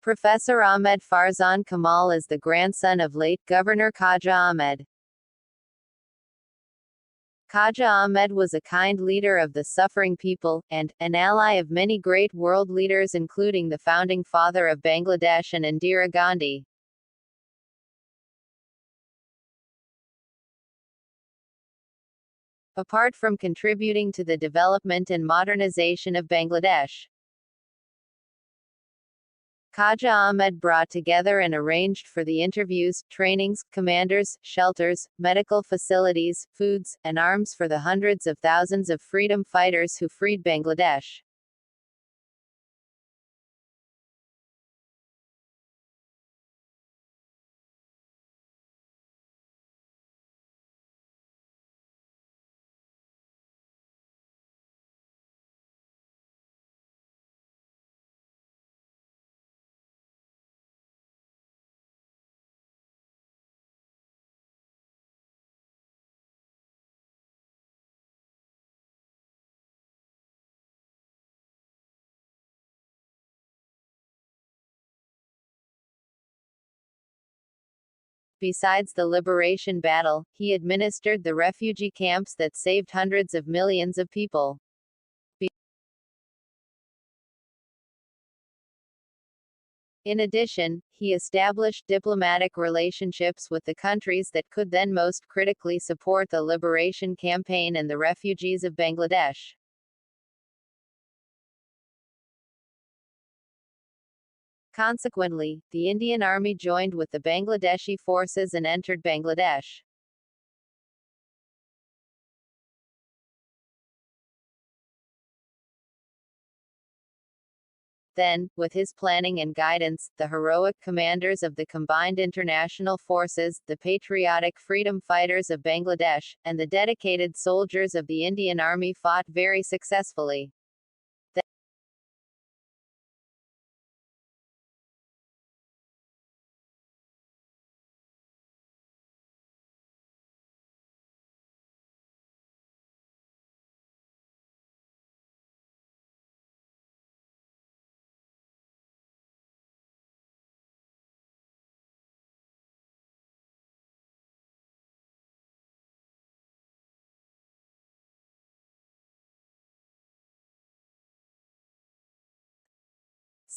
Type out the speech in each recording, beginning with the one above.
Professor Ahmed Farzan Kamal is the grandson of late Governor Khaja Ahmed. Khaja Ahmed was a kind leader of the suffering people, and an ally of many great world leaders including the founding father of Bangladesh and Indira Gandhi. Apart from contributing to the development and modernization of Bangladesh, Khaja Ahmed brought together and arranged for the interviews, trainings, commanders, shelters, medical facilities, foods, and arms for the hundreds of thousands of freedom fighters who freed Bangladesh. Besides the liberation battle, he administered the refugee camps that saved hundreds of millions of people. In addition, he established diplomatic relationships with the countries that could then most critically support the liberation campaign and the refugees of Bangladesh. Consequently, the Indian Army joined with the Bangladeshi forces and entered Bangladesh. Then, with his planning and guidance, the heroic commanders of the combined international forces, the patriotic freedom fighters of Bangladesh, and the dedicated soldiers of the Indian Army fought very successfully.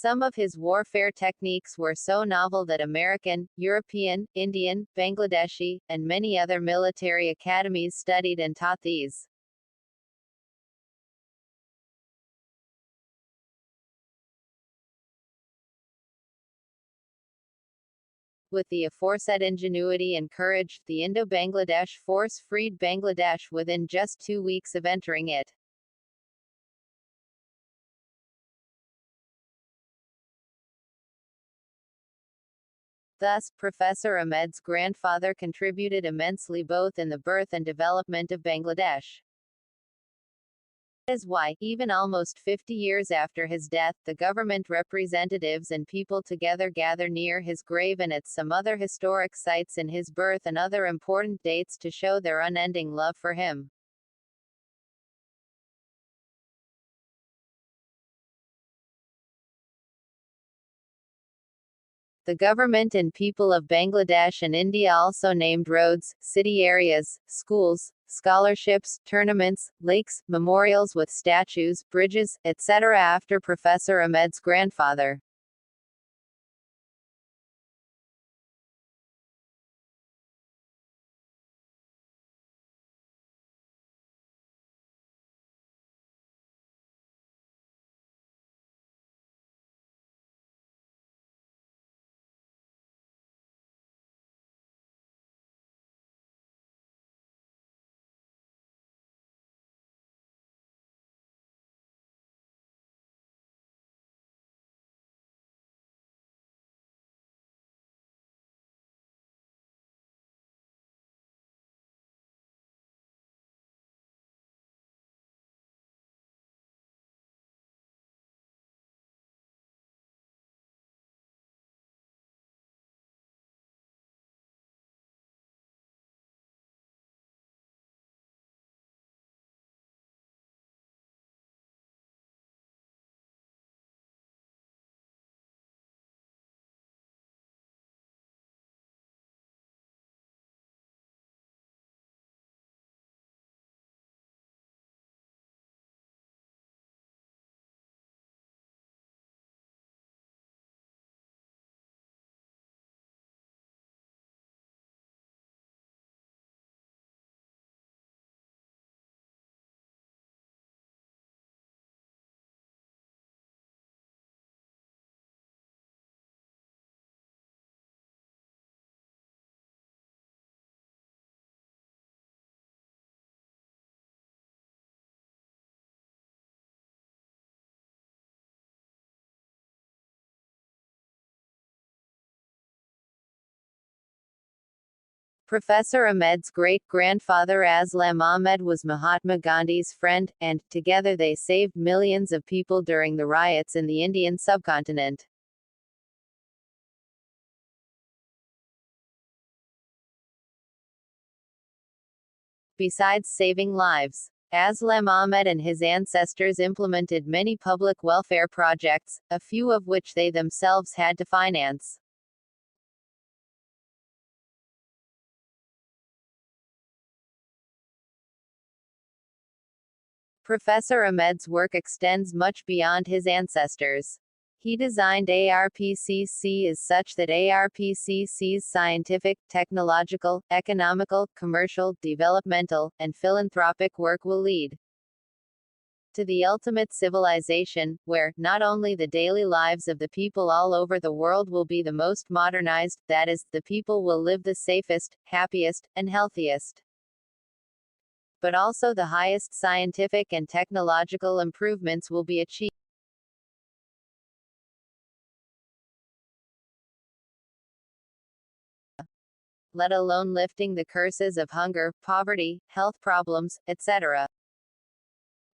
Some of his warfare techniques were so novel that American, European, Indian, Bangladeshi, and many other military academies studied and taught these. With the aforesaid ingenuity and courage, the Indo-Bangladesh force freed Bangladesh within just 2 weeks of entering it. Thus, Professor Ahmed's grandfather contributed immensely both in the birth and development of Bangladesh. That is why, even almost 50 years after his death, the government representatives and people together gather near his grave and at some other historic sites in his birth and other important dates to show their unending love for him. The government and people of Bangladesh and India also named roads, city areas, schools, scholarships, tournaments, lakes, memorials with statues, bridges, etc. after Professor Ahmed's grandfather. Professor Ahmed's great-grandfather Aslam Ahmed was Mahatma Gandhi's friend, and, together they saved millions of people during the riots in the Indian subcontinent. Besides saving lives, Aslam Ahmed and his ancestors implemented many public welfare projects, a few of which they themselves had to finance. Professor Ahmed's work extends much beyond his ancestors. He designed ARPCC as such that ARPCC's scientific, technological, economical, commercial, developmental, and philanthropic work will lead to the ultimate civilization, where, not only the daily lives of the people all over the world will be the most modernized, that is, the people will live the safest, happiest, and healthiest, but also the highest scientific and technological improvements will be achieved, let alone lifting the curses of hunger, poverty, health problems, etc.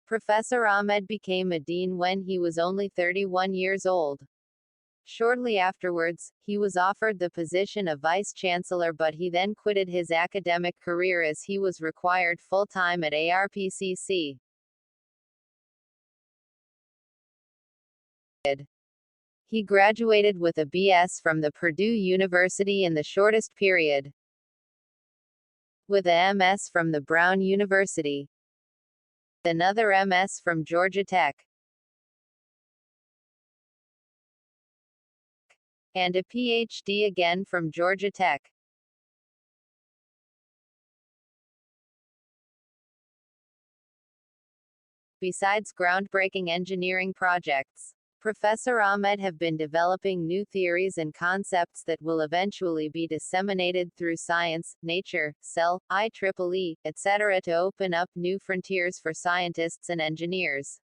Professor Ahmed became a dean when he was only 31 years old. Shortly afterwards, he was offered the position of vice-chancellor, but he then quitted his academic career as he was required full-time at ARPCC. He graduated with a BS from the Purdue University in the shortest period, with a MS from the Brown University, another MS from Georgia Tech, and a PhD again from Georgia Tech. Besides groundbreaking engineering projects, Professor Ahmed have been developing new theories and concepts that will eventually be disseminated through science, nature, cell, IEEE, etc. to open up new frontiers for scientists and engineers.